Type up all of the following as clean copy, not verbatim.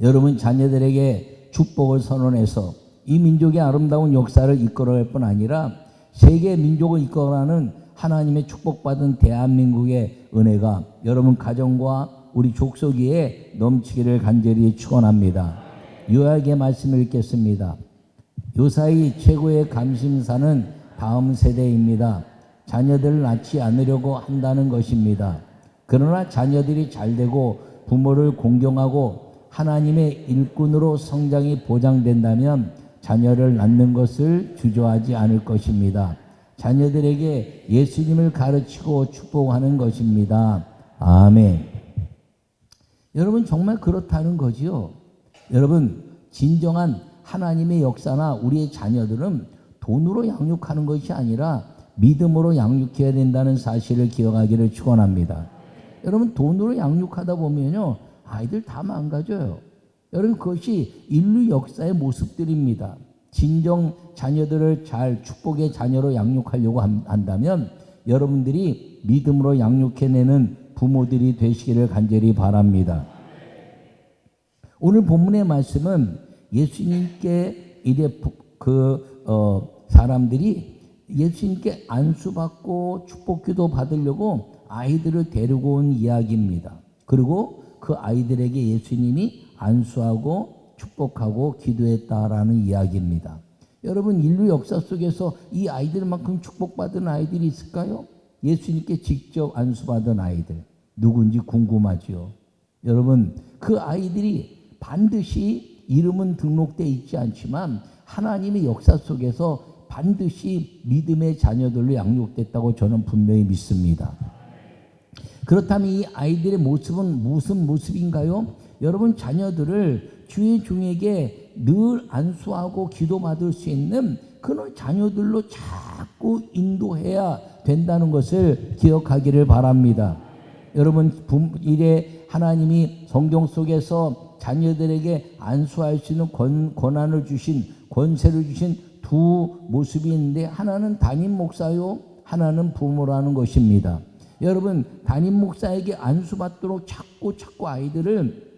여러분 자녀들에게 축복을 선언해서 이 민족의 아름다운 역사를 이끌어갈 뿐 아니라 세계 민족을 이끌어가는 하나님의 축복받은 대한민국의 은혜가 여러분 가정과 우리 족속 위에 넘치기를 간절히 축원합니다. 요약의 말씀을 읽겠습니다. 요사이 최고의 감심사는 다음 세대입니다. 자녀들을 낳지 않으려고 한다는 것입니다. 그러나 자녀들이 잘되고 부모를 공경하고 하나님의 일꾼으로 성장이 보장된다면 자녀를 낳는 것을 주저하지 않을 것입니다. 자녀들에게 예수님을 가르치고 축복하는 것입니다. 아멘. 여러분 정말 그렇다는 거지요. 여러분 진정한 하나님의 역사나 우리의 자녀들은 돈으로 양육하는 것이 아니라 믿음으로 양육해야 된다는 사실을 기억하기를 축원합니다. 여러분 돈으로 양육하다 보면요 아이들 다 망가져요. 여러분 그것이 인류 역사의 모습들입니다. 진정 자녀들을 잘 축복의 자녀로 양육하려고 한다면 여러분들이 믿음으로 양육해내는 부모들이 되시기를 간절히 바랍니다. 오늘 본문의 말씀은 예수님께 이제 사람들이 예수님께 안수받고 축복기도 받으려고 아이들을 데리고 온 이야기입니다. 그리고 그 아이들에게 예수님이 안수하고 축복하고 기도했다라는 이야기입니다. 여러분 인류 역사 속에서 이 아이들만큼 축복받은 아이들이 있을까요? 예수님께 직접 안수받은 아이들 누군지 궁금하죠. 여러분 그 아이들이 반드시 이름은 등록되어 있지 않지만 하나님의 역사 속에서 반드시 믿음의 자녀들로 양육됐다고 저는 분명히 믿습니다. 그렇다면 이 아이들의 모습은 무슨 모습인가요? 여러분 자녀들을 주의 종에게 늘 안수하고 기도받을 수 있는 그런 자녀들로 자꾸 인도해야 된다는 것을 기억하기를 바랍니다. 여러분 이래 하나님이 성경 속에서 자녀들에게 안수할 수 있는 권한을 주신 권세를 주신 두 모습이 있는데 하나는 담임 목사요 하나는 부모라는 것입니다. 여러분 담임 목사에게 안수받도록 자꾸 아이들을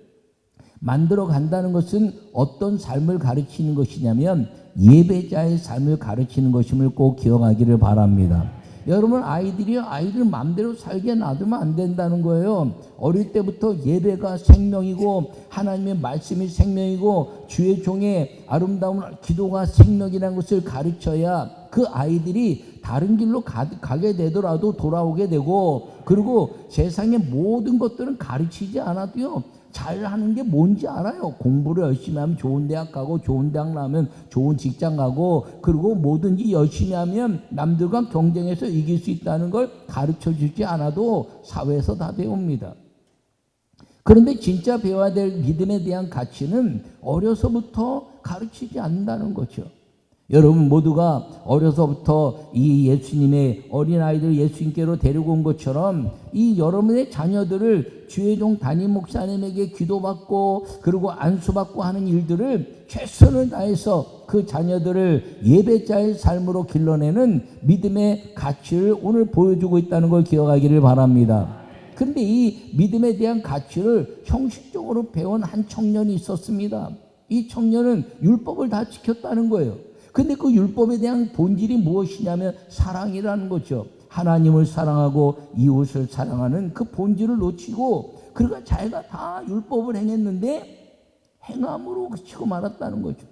만들어 간다는 것은 어떤 삶을 가르치는 것이냐면 예배자의 삶을 가르치는 것임을 꼭 기억하기를 바랍니다. 여러분 아이들 마음대로 살게 놔두면 안 된다는 거예요. 어릴 때부터 예배가 생명이고 하나님의 말씀이 생명이고 주의 종의 아름다운 기도가 생명이라는 것을 가르쳐야 그 아이들이 다른 길로 가게 되더라도 돌아오게 되고 그리고 세상의 모든 것들은 가르치지 않아도요 잘하는 게 뭔지 알아요. 공부를 열심히 하면 좋은 대학 가고 좋은 대학 나오면 좋은 직장 가고 그리고 뭐든지 열심히 하면 남들과 경쟁해서 이길 수 있다는 걸 가르쳐 주지 않아도 사회에서 다 배웁니다. 그런데 진짜 배워야 될 믿음에 대한 가치는 어려서부터 가르치지 않는다는 거죠. 여러분 모두가 어려서부터 이 예수님의 어린아이들 예수님께로 데리고 온 것처럼 이 여러분의 자녀들을 주의 종 담임 목사님에게 기도받고 그리고 안수받고 하는 일들을 최선을 다해서 그 자녀들을 예배자의 삶으로 길러내는 믿음의 가치를 오늘 보여주고 있다는 걸 기억하기를 바랍니다. 그런데 이 믿음에 대한 가치를 형식적으로 배운 한 청년이 있었습니다. 이 청년은 율법을 다 지켰다는 거예요. 근데 그 율법에 대한 본질이 무엇이냐면 사랑이라는 거죠. 하나님을 사랑하고 이웃을 사랑하는 그 본질을 놓치고 그러니까 자기가 다 율법을 행했는데 행함으로 그치고 말았다는 거죠.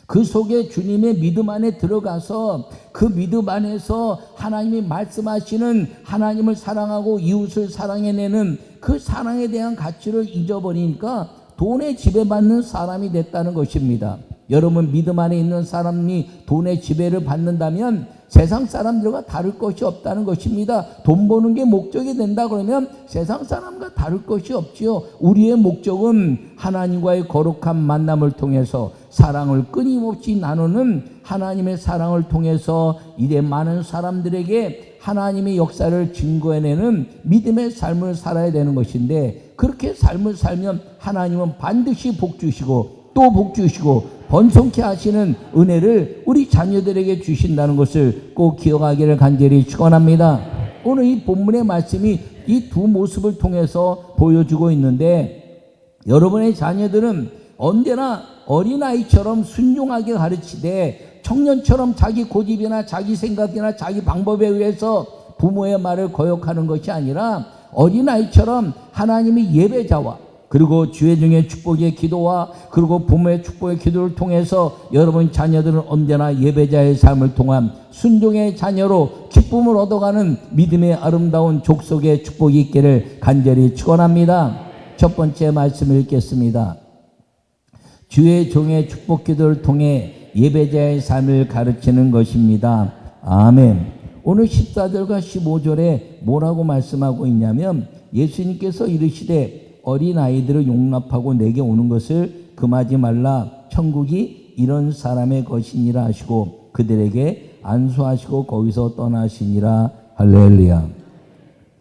그 속에 주님의 믿음 안에 들어가서 그 믿음 안에서 하나님이 말씀하시는 하나님을 사랑하고 이웃을 사랑해내는 그 사랑에 대한 가치를 잊어버리니까 돈에 지배받는 사람이 됐다는 것입니다. 여러분 믿음 안에 있는 사람이 돈의 지배를 받는다면 세상 사람들과 다를 것이 없다는 것입니다. 돈 버는 게 목적이 된다 그러면 세상 사람과 다를 것이 없지요. 우리의 목적은 하나님과의 거룩한 만남을 통해서 사랑을 끊임없이 나누는 하나님의 사랑을 통해서 이래 많은 사람들에게 하나님의 역사를 증거해내는 믿음의 삶을 살아야 되는 것인데 그렇게 삶을 살면 하나님은 반드시 복 주시고 또 복 주시고 번성케 하시는 은혜를 우리 자녀들에게 주신다는 것을 꼭 기억하기를 간절히 축원합니다. 오늘 이 본문의 말씀이 이 두 모습을 통해서 보여주고 있는데 여러분의 자녀들은 언제나 어린아이처럼 순종하게 가르치되 청년처럼 자기 고집이나 자기 생각이나 자기 방법에 의해서 부모의 말을 거역하는 것이 아니라 어린아이처럼 하나님의 예배자와 그리고 주의 종의 축복의 기도와 그리고 부모의 축복의 기도를 통해서 여러분 자녀들은 언제나 예배자의 삶을 통한 순종의 자녀로 기쁨을 얻어가는 믿음의 아름다운 족속의 축복이 있기를 간절히 축원합니다. 첫 번째 말씀을 읽겠습니다. 주의 종의 축복 기도를 통해 예배자의 삶을 가르치는 것입니다. 아멘. 오늘 14절과 15절에 뭐라고 말씀하고 있냐면 예수님께서 이르시되 어린아이들을 용납하고 내게 오는 것을 금하지 말라. 천국이 이런 사람의 것이니라 하시고 그들에게 안수하시고 거기서 떠나시니라. 할렐루야.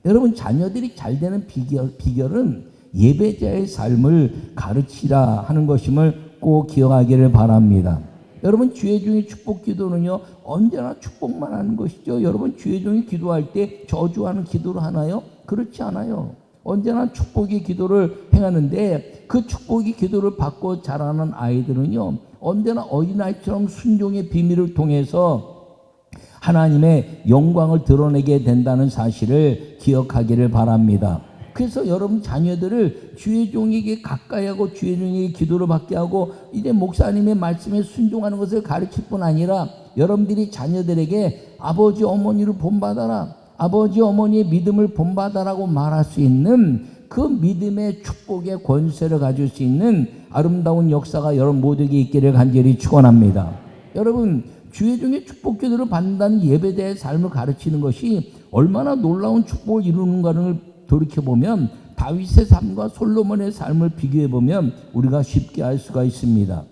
여러분 자녀들이 잘 되는 비결은 예배자의 삶을 가르치라 하는 것임을 꼭 기억하기를 바랍니다. 여러분 주의 종의 축복 기도는요 언제나 축복만 하는 것이죠. 여러분 주의 종이 기도할 때 저주하는 기도를 하나요? 그렇지 않아요. 언제나 축복의 기도를 행하는데 그 축복의 기도를 받고 자라는 아이들은요 언제나 어린아이처럼 순종의 비밀을 통해서 하나님의 영광을 드러내게 된다는 사실을 기억하기를 바랍니다. 그래서 여러분 자녀들을 주의 종에게 가까이 하고 주의 종에게 기도를 받게 하고 이제 목사님의 말씀에 순종하는 것을 가르칠 뿐 아니라 여러분들이 자녀들에게 아버지 어머니를 본받아라, 아버지 어머니의 믿음을 본받아라고 말할 수 있는 그 믿음의 축복의 권세를 가질 수 있는 아름다운 역사가 여러분 모두에게 있기를 간절히 축원합니다. 여러분 주의 종의 축복 기도를 받는다는 예배자의 삶을 가르치는 것이 얼마나 놀라운 축복을 이루는가를 돌이켜보면 다윗의 삶과 솔로몬의 삶을 비교해보면 우리가 쉽게 알 수가 있습니다.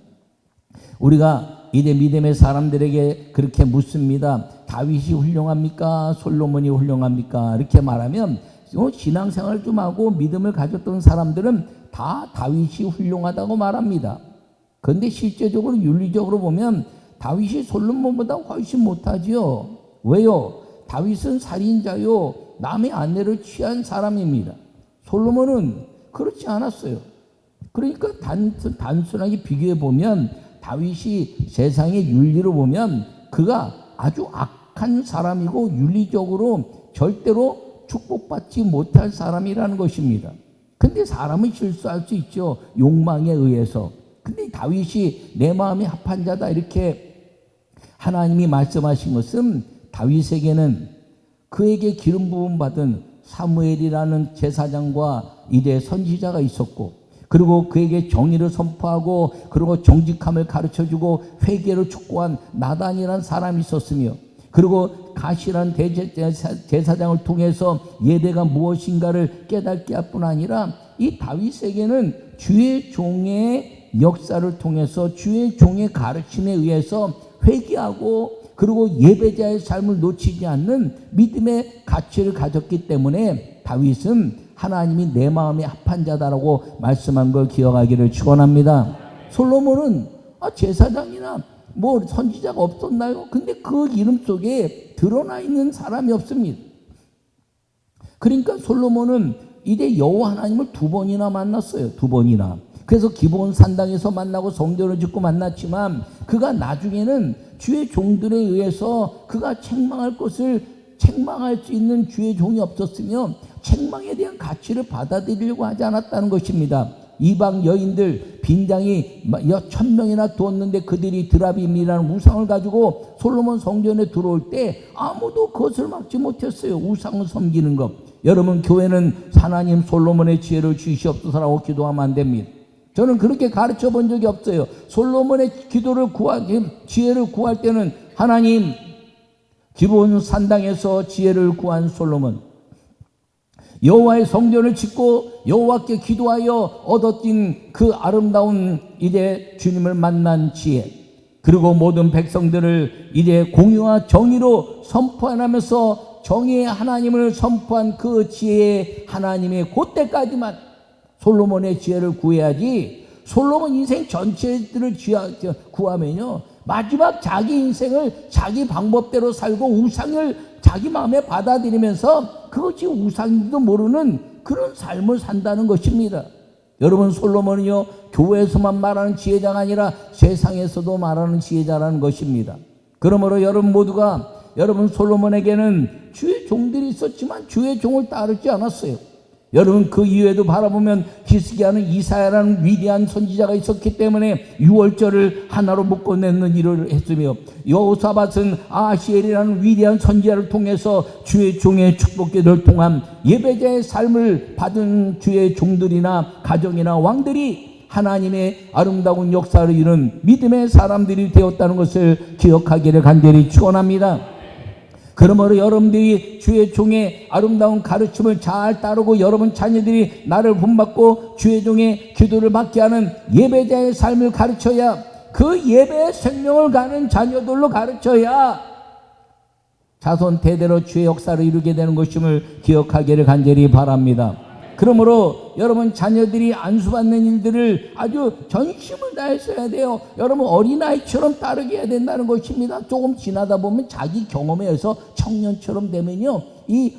우리가 이제 믿음의 사람들에게 그렇게 묻습니다. 다윗이 훌륭합니까? 솔로몬이 훌륭합니까? 이렇게 말하면 신앙생활 좀 하고 믿음을 가졌던 사람들은 다 다윗이 훌륭하다고 말합니다. 그런데 실제적으로 윤리적으로 보면 다윗이 솔로몬보다 훨씬 못하지요. 왜요? 다윗은 살인자요 남의 아내를 취한 사람입니다. 솔로몬은 그렇지 않았어요. 그러니까 단순하게 비교해 보면 다윗이 세상의 윤리로 보면 그가 아주 악한 사람이고 윤리적으로 절대로 축복받지 못할 사람이라는 것입니다. 근데 사람은 실수할 수 있죠. 욕망에 의해서. 근데 다윗이 내 마음에 합한 자다 이렇게 하나님이 말씀하신 것은 다윗에게는 그에게 기름 부음 받은 사무엘이라는 제사장과 이제 선지자가 있었고 그리고 그에게 정의를 선포하고 그리고 정직함을 가르쳐주고 회개를 촉구한 나단이라는 사람이 있었으며 그리고 가시란 제사장을 통해서 예배가 무엇인가를 깨닫게 할 뿐 아니라 이 다윗에게는 주의 종의 역사를 통해서 주의 종의 가르침에 의해서 회개하고 그리고 예배자의 삶을 놓치지 않는 믿음의 가치를 가졌기 때문에 다윗은 하나님이 내 마음에 합한 자다라고 말씀한 걸 기억하기를 축원합니다. 솔로몬은 제사장이나 뭐 선지자가 없었나요? 근데 그 이름 속에 드러나 있는 사람이 없습니다. 그러니까 솔로몬은 이제 여호와 하나님을 2번이나 만났어요. 2번이나. 그래서 기브온 산당에서 만나고 성전을 짓고 만났지만 그가 나중에는 주의 종들에 의해서 그가 책망할 것을 책망할 수 있는 주의 종이 없었으며 책망에 대한 가치를 받아들이려고 하지 않았다는 것입니다. 이방 여인들 빈장이 1000명이나 두었는데 그들이 드라빔이라는 우상을 가지고 솔로몬 성전에 들어올 때 아무도 그것을 막지 못했어요. 우상을 섬기는 것. 여러분 교회는 하나님 솔로몬의 지혜를 주시옵소서라고 기도하면 안 됩니다. 저는 그렇게 가르쳐 본 적이 없어요. 솔로몬의 기도를 지혜를 구할 때는 하나님 기브온 산당에서 지혜를 구한 솔로몬 여호와의 성전을 짓고 여호와께 기도하여 얻었진 그 아름다운 이제 주님을 만난 지혜 그리고 모든 백성들을 이제 공의와 정의로 선포하면서 정의의 하나님을 선포한 그 지혜의 하나님의 그때까지만 솔로몬의 지혜를 구해야지 솔로몬 인생 전체들을 구하면요 마지막 자기 인생을 자기 방법대로 살고 우상을 자기 마음에 받아들이면서 그것이 우상인지도 모르는 그런 삶을 산다는 것입니다. 여러분 솔로몬은요 교회에서만 말하는 지혜자가 아니라 세상에서도 말하는 지혜자라는 것입니다. 그러므로 여러분 모두가 여러분 솔로몬에게는 주의 종들이 있었지만 주의 종을 따르지 않았어요. 여러분 그 이후에도 바라보면 히스기야는 이사야라는 위대한 선지자가 있었기 때문에 유월절을 하나로 묶어내는 일을 했으며 여호사밧은 아하시엘이라는 위대한 선지자를 통해서 주의 종의 축복기를 통한 예배자의 삶을 받은 주의 종들이나 가정이나 왕들이 하나님의 아름다운 역사를 이룬 믿음의 사람들이 되었다는 것을 기억하기를 간절히 축원합니다. 그러므로 여러분들이 주의 종의 아름다운 가르침을 잘 따르고 여러분 자녀들이 나를 본받고 주의 종의 기도를 받게 하는 예배자의 삶을 가르쳐야 그 예배의 생명을 가는 자녀들로 가르쳐야 자손 대대로 주의 역사를 이루게 되는 것임을 기억하기를 간절히 바랍니다. 그러므로 여러분 자녀들이 안수받는 일들을 아주 전심을 다해서 해야 돼요. 여러분 어린아이처럼 따르게 해야 된다는 것입니다. 조금 지나다 보면 자기 경험에 의해서 청년처럼 되면요 이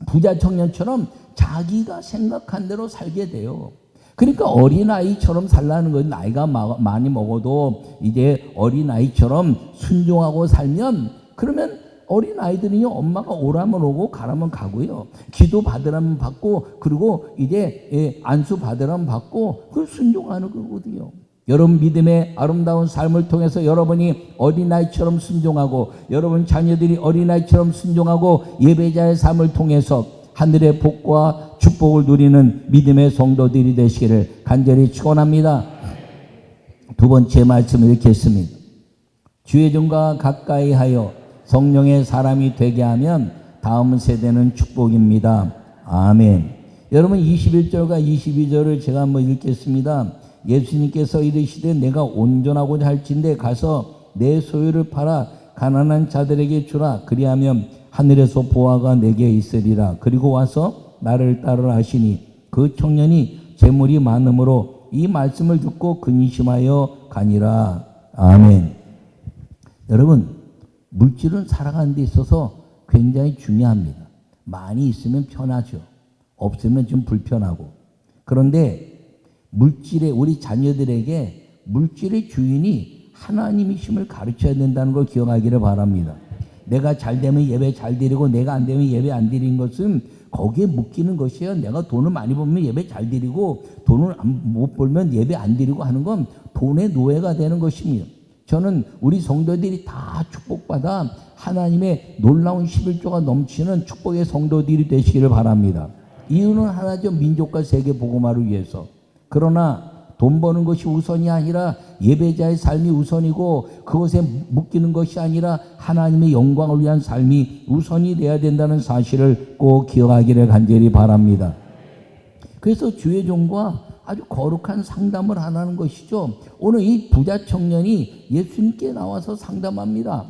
부자 청년처럼 자기가 생각한 대로 살게 돼요. 그러니까 어린아이처럼 살라는 건 나이가 많이 먹어도 이제 어린아이처럼 순종하고 살면 그러면 어린아이들은요 엄마가 오라면 오고 가라면 가고요 기도 받으라면 받고 그리고 이제 안수 받으라면 받고 그걸 순종하는 거거든요. 여러분 믿음의 아름다운 삶을 통해서 여러분이 어린아이처럼 순종하고 여러분 자녀들이 어린아이처럼 순종하고 예배자의 삶을 통해서 하늘의 복과 축복을 누리는 믿음의 성도들이 되시기를 간절히 축원합니다. 두 번째 말씀을 읽겠습니다. 주의 종과 가까이 하여 성령의 사람이 되게 하면 다음 세대는 축복입니다. 아멘. 여러분 21절과 22절을 제가 한번 읽겠습니다. 예수님께서 이르시되 내가 온전하고자 할진대 가서 내 소유를 팔아 가난한 자들에게 주라. 그리하면 하늘에서 보화가 내게 있으리라. 그리고 와서 나를 따르라 하시니 그 청년이 재물이 많음으로 이 말씀을 듣고 근심하여 가니라. 아멘. 여러분 물질은 살아가는 데 있어서 굉장히 중요합니다. 많이 있으면 편하죠. 없으면 좀 불편하고. 그런데 물질의 우리 자녀들에게 물질의 주인이 하나님이심을 가르쳐야 된다는 걸 기억하기를 바랍니다. 내가 잘 되면 예배 잘 드리고 내가 안 되면 예배 안 드리는 것은 거기에 묶이는 것이에요. 내가 돈을 많이 벌면 예배 잘 드리고 돈을 못 벌면 예배 안 드리고 하는 건 돈의 노예가 되는 것입니다. 저는 우리 성도들이 다 축복받아 하나님의 놀라운 11조가 넘치는 축복의 성도들이 되시기를 바랍니다. 이유는 하나죠. 민족과 세계 복음화를 위해서. 그러나 돈 버는 것이 우선이 아니라 예배자의 삶이 우선이고 그것에 묶이는 것이 아니라 하나님의 영광을 위한 삶이 우선이 돼야 된다는 사실을 꼭 기억하기를 간절히 바랍니다. 그래서 주의 종과 아주 거룩한 상담을 하라는 것이죠. 오늘 이 부자 청년이 예수님께 나와서 상담합니다.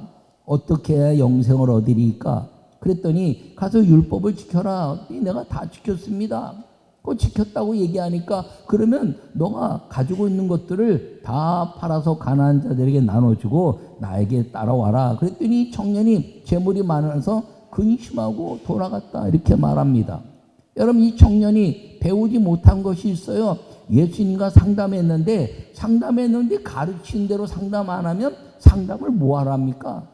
어떻게 해야 영생을 얻으리까? 그랬더니 가서 율법을 지켜라. 내가 다 지켰습니다. 그거 지켰다고 얘기하니까 그러면 너가 가지고 있는 것들을 다 팔아서 가난한 자들에게 나눠주고 나에게 따라와라. 그랬더니 청년이 재물이 많아서 근심하고 돌아갔다 이렇게 말합니다. 여러분 이 청년이 배우지 못한 것이 있어요. 예수님과 상담했는데 가르친 대로 상담 안 하면 상담을 뭐하러 합니까?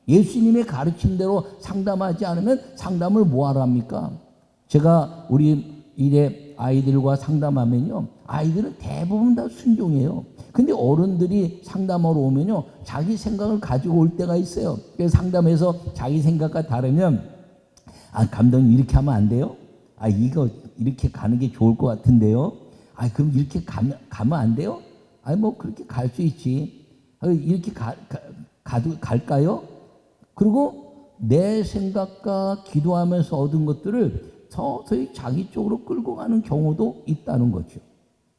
예수님의 가르친 대로 상담하지 않으면 상담을 뭐하러 합니까? 제가 우리 일에 아이들과 상담하면요 아이들은 대부분 다 순종해요. 근데 어른들이 상담하러 오면요 자기 생각을 가지고 올 때가 있어요. 그래서 상담해서 자기 생각과 다르면 감독님 이렇게 하면 안 돼요? 이거 이렇게 가는 게 좋을 것 같은데요. 그럼 이렇게 가면 안 돼요? 뭐 그렇게 갈 수 있지. 이렇게 갈까요? 그리고 내 생각과 기도하면서 얻은 것들을 서서히 자기 쪽으로 끌고 가는 경우도 있다는 거죠.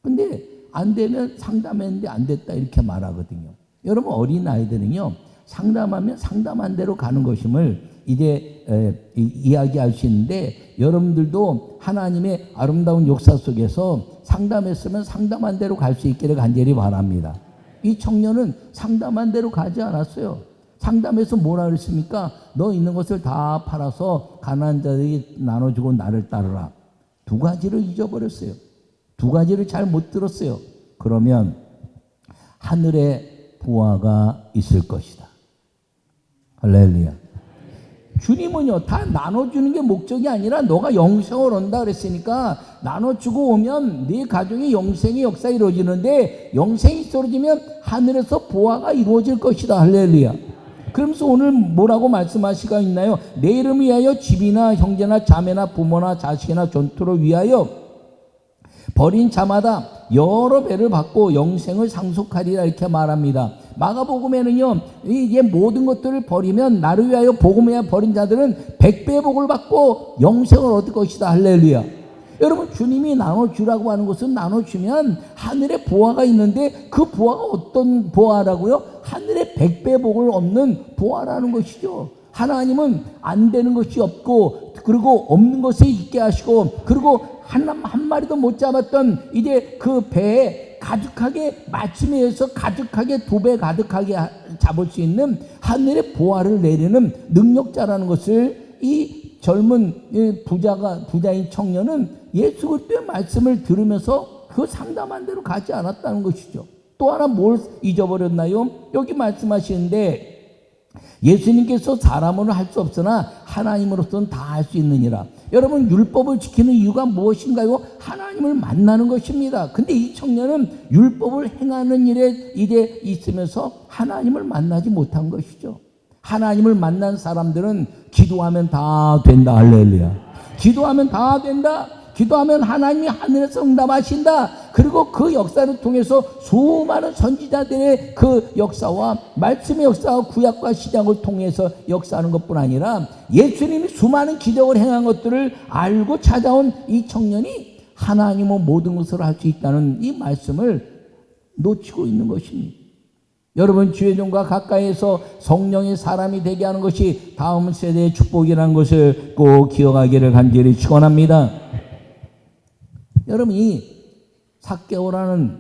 근데 안 되면 상담했는데 안 됐다 이렇게 말하거든요. 여러분 어린아이들은요 상담하면 상담한 대로 가는 것임을 이제 이야기할 수 있는데 여러분들도 하나님의 아름다운 역사 속에서 상담했으면 상담한 대로 갈 수 있기를 간절히 바랍니다. 이 청년은 상담한 대로 가지 않았어요. 상담해서 뭐라 그랬습니까? 너 있는 것을 다 팔아서 가난한 자들에게 나눠주고 나를 따르라. 두 가지를 잊어버렸어요. 두 가지를 잘 못 들었어요. 그러면 하늘에 부하가 있을 것이다. 할렐루야. 주님은요, 다 나눠주는 게 목적이 아니라 너가 영생을 얻는다 그랬으니까 나눠주고 오면 네 가정의 영생의 역사 이루어지는데, 영생이 이루어지면 하늘에서 보화가 이루어질 것이다. 할렐루야. 그러면서 오늘 뭐라고 말씀하시가 있나요? 내 이름을 위하여 집이나 형제나 자매나 부모나 자식이나 전투를 위하여 버린 자마다 여러 배를 받고 영생을 상속하리라, 이렇게 말합니다. 마가복음에는요, 이게 모든 것들을 버리면, 나를 위하여 복음을 위하여 버린 자들은 100배의 복을 받고 영생을 얻을 것이다. 할렐루야. 여러분, 주님이 나눠주라고 하는 것은 나눠주면 하늘에 보화가 있는데, 그 보화가 어떤 보화라고요? 하늘에 100배 복을 얻는 보화라는 것이죠. 하나님은 안 되는 것이 없고, 그리고 없는 것에 있게 하시고, 그리고 한 마리도 못 잡았던 이제 그 배에 가득하게, 마침에 의해서 가득하게, 2배 가득하게 잡을 수 있는 하늘의 보화를 내리는 능력자라는 것을 이 젊은 부자인 청년은 예수 그리스도의 말씀을 들으면서 그 상담한 대로 가지 않았다는 것이죠. 또 하나 뭘 잊어버렸나요? 여기 말씀하시는데, 예수님께서 사람으로 할 수 없으나 하나님으로서는 다 할 수 있느니라. 여러분, 율법을 지키는 이유가 무엇인가요? 하나님을 만나는 것입니다. 근데 이 청년은 율법을 행하는 일에 이제 있으면서 하나님을 만나지 못한 것이죠. 하나님을 만난 사람들은 기도하면 다 된다. 할렐루야. 기도하면 다 된다. 기도하면 하나님이 하늘에서 응답하신다. 그리고 그 역사를 통해서 수많은 선지자들의 그 역사와 말씀의 역사와 구약과 신약을 통해서 역사하는 것뿐 아니라 예수님이 수많은 기적을 행한 것들을 알고 찾아온 이 청년이 하나님은 모든 것을 할 수 있다는 이 말씀을 놓치고 있는 것입니다. 여러분, 주의 종과 가까이에서 성령의 사람이 되게 하는 것이 다음 세대의 축복이라는 것을 꼭 기억하기를 간절히 축원합니다. 여러분, 이 삭개오라는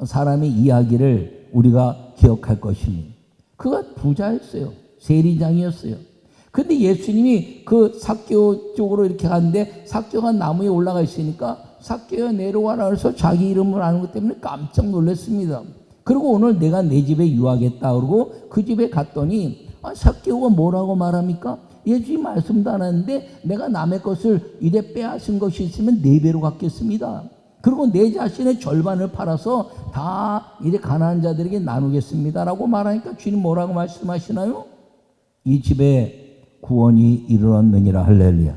사람의 이야기를 우리가 기억할 것입니다. 그가 부자였어요. 세리장이었어요. 근데 예수님이 그 삭개오 쪽으로 이렇게 갔는데, 삭개오가 나무에 올라가 있으니까 삭개오야 내려와라 그래서 자기 이름을 아는 것 때문에 깜짝 놀랐습니다. 그리고 오늘 내가 내 집에 유하겠다 그러고 그 집에 갔더니, 삭개오가 뭐라고 말합니까? 예수님 말씀도 안 하는데, 내가 남의 것을 이래 빼앗은 것이 있으면 4배로 갚겠습니다. 그리고 내 자신의 절반을 팔아서 다 이제 가난한 자들에게 나누겠습니다라고 말하니까 주님 뭐라고 말씀하시나요? 이 집에 구원이 이르렀느니라. 할렐루야.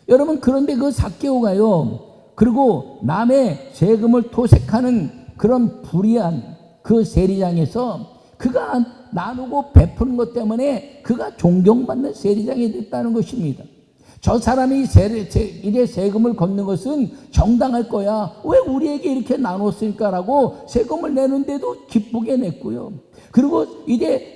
여러분, 그런데 그 삭개오가요, 그리고 남의 세금을 토색하는 그런 불의한 그 세리장에서 그가 나누고 베푸는 것 때문에 그가 존경받는 세리장이 됐다는 것입니다. 저 사람이 이제 세금을 걷는 것은 정당할 거야. 왜 우리에게 이렇게 나눴을까라고 세금을 내는데도 기쁘게 냈고요. 그리고 이제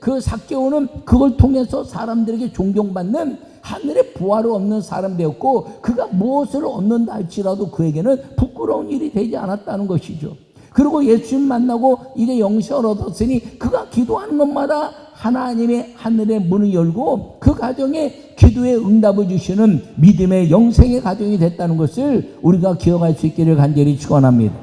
그 삭개오는 그걸 통해서 사람들에게 존경받는 하늘의 부활을 얻는 사람 되었고, 그가 무엇을 얻는다 할지라도 그에게는 부끄러운 일이 되지 않았다는 것이죠. 그리고 예수님 만나고 이제 영생을 얻었으니 그가 기도하는 것마다 하나님의 하늘의 문을 열고 그 가정에 기도의 응답을 주시는 믿음의 영생의 가정이 됐다는 것을 우리가 기억할 수 있기를 간절히 축원합니다.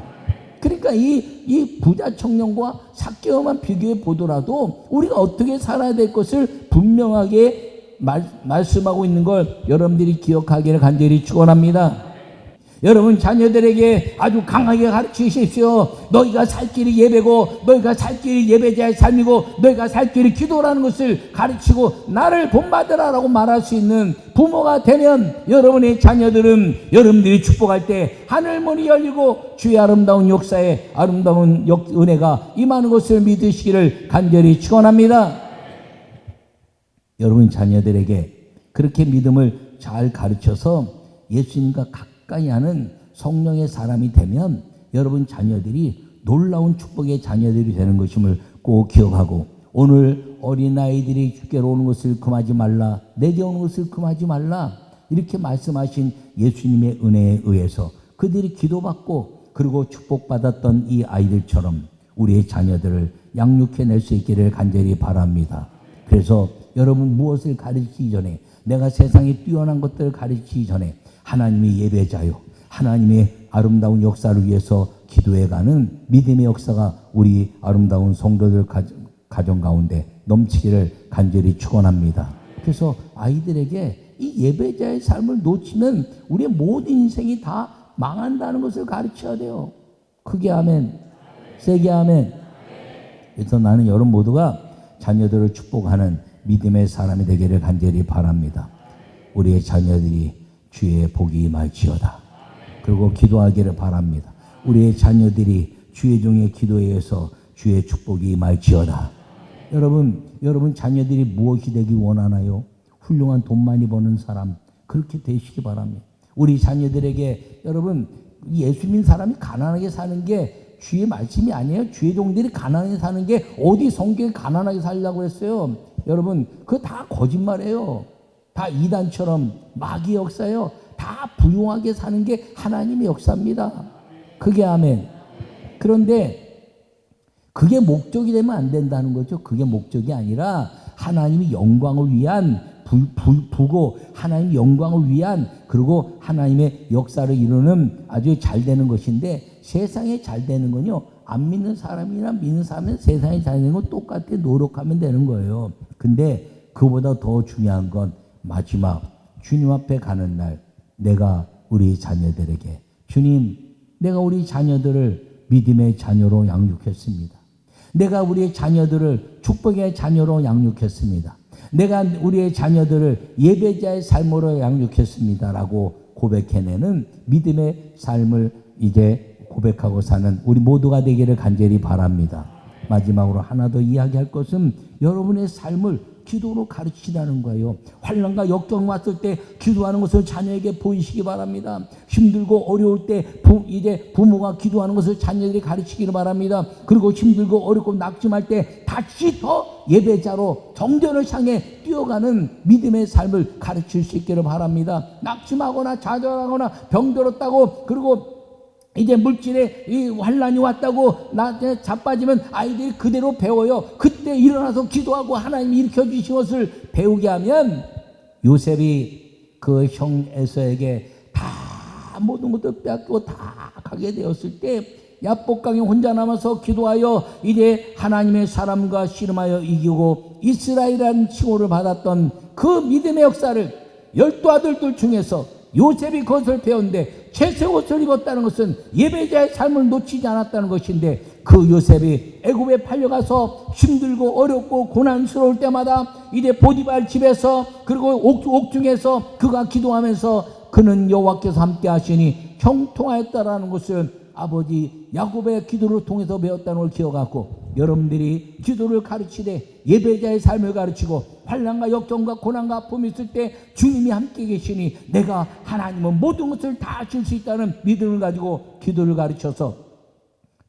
그러니까 이 부자 청년과 삭개오만 비교해 보더라도 우리가 어떻게 살아야 될 것을 분명하게 말씀하고 있는 걸 여러분들이 기억하기를 간절히 축원합니다. 여러분, 자녀들에게 아주 강하게 가르치십시오. 너희가 살 길이 예배고, 너희가 살 길이 예배자의 삶이고, 너희가 살 길이 기도라는 것을 가르치고 나를 본받으라라고 말할 수 있는 부모가 되면 여러분의 자녀들은 여러분들이 축복할 때 하늘문이 열리고 주의 아름다운 역사에 아름다운 은혜가 임하는 것을 믿으시기를 간절히 축원합니다. 여러분 자녀들에게 그렇게 믿음을 잘 가르쳐서 예수님과 가까이 하는 성령의 사람이 되면 여러분 자녀들이 놀라운 축복의 자녀들이 되는 것임을 꼭 기억하고, 오늘 어린아이들이 주께로 오는 것을 금하지 말라, 내게 오는 것을 금하지 말라, 이렇게 말씀하신 예수님의 은혜에 의해서 그들이 기도받고 그리고 축복받았던 이 아이들처럼 우리의 자녀들을 양육해낼 수 있기를 간절히 바랍니다. 그래서 여러분 무엇을 가르치기 전에, 내가 세상에 뛰어난 것들을 가르치기 전에 하나님의 예배자요, 하나님의 아름다운 역사를 위해서 기도해가는 믿음의 역사가 우리 아름다운 성도들 가정 가운데 넘치기를 간절히 축원합니다. 그래서 아이들에게 이 예배자의 삶을 놓치면 우리의 모든 인생이 다 망한다는 것을 가르쳐야 돼요. 크게 아멘, 세게 아멘. 그래서 나는 여러분 모두가 자녀들을 축복하는 믿음의 사람이 되기를 간절히 바랍니다. 우리의 자녀들이 주의 복이 임할지어다. 그리고 기도하기를 바랍니다. 우리의 자녀들이 주의 종의 기도에 의해서 주의 축복이 임할지어다. 여러분 자녀들이 무엇이 되기 원하나요? 훌륭한 돈 많이 버는 사람, 그렇게 되시기 바랍니다. 우리 자녀들에게 여러분, 예수 믿는 사람이 가난하게 사는 게 주의 말씀이 아니에요. 주의 종들이 가난하게 사는 게 어디 성경에 가난하게 살려고 했어요? 여러분, 그거 다 거짓말이에요. 다 이단처럼 마귀의 역사예요. 다 부유하게 사는 게 하나님의 역사입니다. 그게 아멘. 그런데 그게 목적이 되면 안 된다는 거죠. 그게 목적이 아니라 하나님의 영광을 위한 부고 하나님의 영광을 위한, 그리고 하나님의 역사를 이루는 아주 잘 되는 것인데, 세상에 잘 되는 건요, 안 믿는 사람이나 믿는 사람은 세상에 잘 되는 건 똑같아. 노력하면 되는 거예요. 근데 그보다 더 중요한 건 마지막 주님 앞에 가는 날, 내가 우리 자녀들에게, 주님, 내가 우리 자녀들을 믿음의 자녀로 양육했습니다. 내가 우리의 자녀들을 축복의 자녀로 양육했습니다. 내가 우리의 자녀들을 예배자의 삶으로 양육했습니다. 라고 고백해내는 믿음의 삶을 이제 고백하고 사는 우리 모두가 되기를 간절히 바랍니다. 마지막으로 하나 더 이야기할 것은 여러분의 삶을 기도로 가르치라는 거예요. 환난과 역경 왔을 때 기도하는 것을 자녀에게 보이시기 바랍니다. 힘들고 어려울 때 이제 부모가 기도하는 것을 자녀들이 가르치기를 바랍니다. 그리고 힘들고 어렵고 낙심할 때 다시 더 예배자로 정전을 향해 뛰어가는 믿음의 삶을 가르칠 수 있기를 바랍니다. 낙심하거나 좌절하거나 병들었다고, 그리고 이제 물질에 이 환란이 왔다고 나한테 자빠지면 아이들이 그대로 배워요. 그때 일어나서 기도하고 하나님이 일으켜 주신 것을 배우게 하면, 요셉이 그 형 에서에게 다 모든 것을 빼앗고 다 가게 되었을 때 야복강에 혼자 남아서 기도하여 이제 하나님의 사람과 씨름하여 이기고 이스라엘이라는 칭호를 받았던 그 믿음의 역사를 12 아들들 중에서 요셉이 그것을 배웠는데, 채색 옷을 입었다는 것은 예배자의 삶을 놓치지 않았다는 것인데, 그 요셉이 애굽에 팔려가서 힘들고 어렵고 고난스러울 때마다 이제 보디발 집에서, 그리고 옥중에서 그가 기도하면서 그는 여호와께서 함께 하시니 형통하였다라는 것을 아버지 야곱의 기도를 통해서 배웠다는 걸 기억하고, 여러분들이 기도를 가르치되 예배자의 삶을 가르치고 환난과 역경과 고난과 아픔이 있을 때 주님이 함께 계시니 내가 하나님은 모든 것을 다 하실 수 있다는 믿음을 가지고 기도를 가르쳐서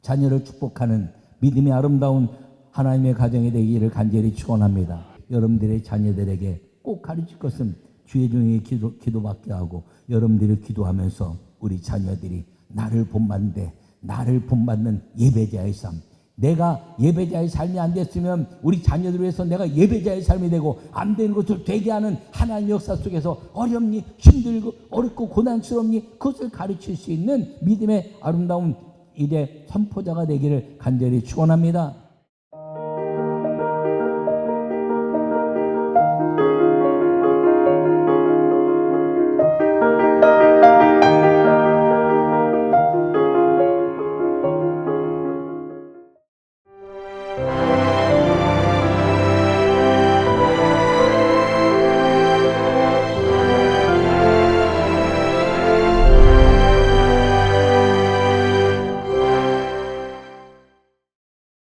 자녀를 축복하는 믿음의 아름다운 하나님의 가정이 되기를 간절히 축원합니다. 여러분들의 자녀들에게 꼭 가르칠 것은 주의 종의 기도받게 하고, 여러분들이 기도하면서 우리 자녀들이 나를 본받는 예배자의 삶, 내가 예배자의 삶이 안 됐으면 우리 자녀들을 위해서 내가 예배자의 삶이 되고, 안 되는 것을 되게 하는 하나님의 역사 속에서 어렵니, 힘들고 어렵고 고난스럽니, 그것을 가르칠 수 있는 믿음의 아름다운 이제 선포자가 되기를 간절히 축원합니다.